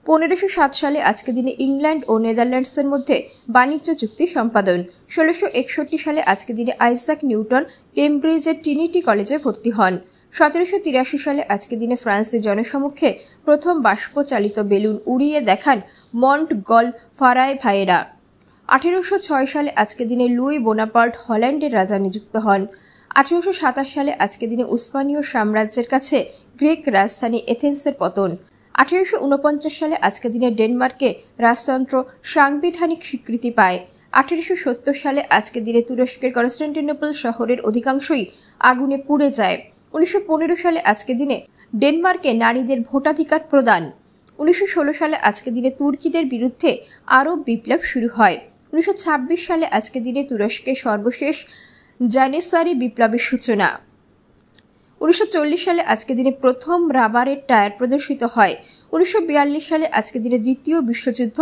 1507 সালে আজকে দিনে ইংল্যান্ড ও নেদারল্যান্ডসের মধ্যে বাণিজ্য চুক্তি সম্পাদন। 1661 সালে আজকে দিনে আইজাক নিউটন কেমব্রিজের ট্রিনিটি কলেজে ভর্তি হন। 1783 সালে আজকে দিনে ফ্রান্সের জনসমক্ষে প্রথম বাষ্পচালিত বেলুন উড়িয়ে দেখান মন্ট গল ফারায় ভাইয়েরা। 1806 সালে আজকে দিনে লুই বোনাপার্ট হল্যান্ডের রাজা নিযুক্ত হন। 1827 সালে আজকে দিনে উসমানীয় সাম্রাজ্যের কাছে গ্রিক রাজধানী এথেন্সের পতন। 1849 সালে আজকে দিনে ডেনমার্কে রাজতন্ত্র সাংবিধানিক স্বীকৃতি পায়। 1870 সালে আজকে দিনে তুরস্কের কনস্টান্টিনোপল শহরের অধিকাংশই আগুনে পুড়ে যায়। 1915 সালে আজকে দিনে ডেনমার্কে নারীদের ভোটাধিকার প্রদান। 1916 সালে আজকে দিনে তুর্কিদের বিরুদ্ধে আরব বিপ্লব শুরু হয়। 1926 সালে আজকে দিনে তুরস্কে সর্বশেষ জানেসারি বিপ্লবের সূচনা। 1940 সালে আজকে দিনে প্রথম রাবারের টায়ার প্রদর্শিত হয়। 1942 সালে আজকে দিনে দ্বিতীয় বিশ্বযুদ্ধ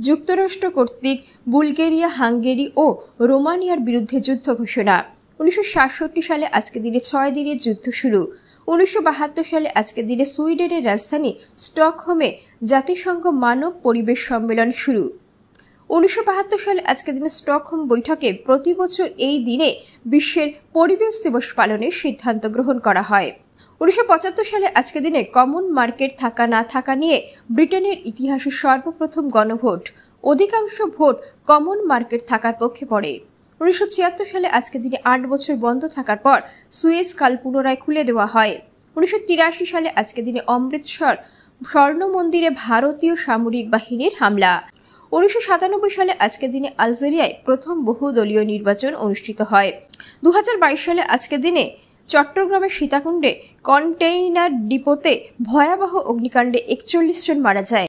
যুক্তরাষ্ট্র কর্তৃক বুলগেরিয়া, হাঙ্গেরি ও রোমানিয়ার বিরুদ্ধে যুদ্ধ ঘোষণা। 1967 সালে আজকে দিনে 6 দিনের যুদ্ধ শুরু। 1972 সালে আজকে দিনে সুইডেনের রাজধানী স্টকহোমে জাতিসংঘ মানব পরিবেশ সম্মেলন শুরু। 1972 সালে আজকে দিনে স্টকহোম বৈঠকে প্রতি বছর এই দিনে বিশ্বের পরিবেশ দিবস পালনের সিদ্ধান্ত গ্রহণ করা হয়। 1975 সালে আজকে দিনে কমন মার্কেট থাকা না থাকা নিয়ে ব্রিটেনের ইতিহাসে সর্বপ্রথম গণভোট। অধিকাংশ ভোট কমন মার্কেট থাকার পক্ষে পড়ে। 1976 সালে আজকে দিনে 8 বছর বন্ধ থাকার পর সুয়েজ খাল পুনরায় খুলে দেওয়া হয়। 1983 সালে আজকে দিনে অমৃতসর স্বর্ণ মন্দিরে ভারতীয় সামরিক বাহিনীর হামলা। 1997 সালে আজকে দিনে আলজেরিয়ায় প্রথম বহুদলীয় নির্বাচন অনুষ্ঠিত হয়। 2022 সালে আজকে দিনে চট্টগ্রামের সীতাকুণ্ডে কন্টেইনার ডিপোতে ভয়াবহ অগ্নিকাণ্ডে 41 জন মারা যায়।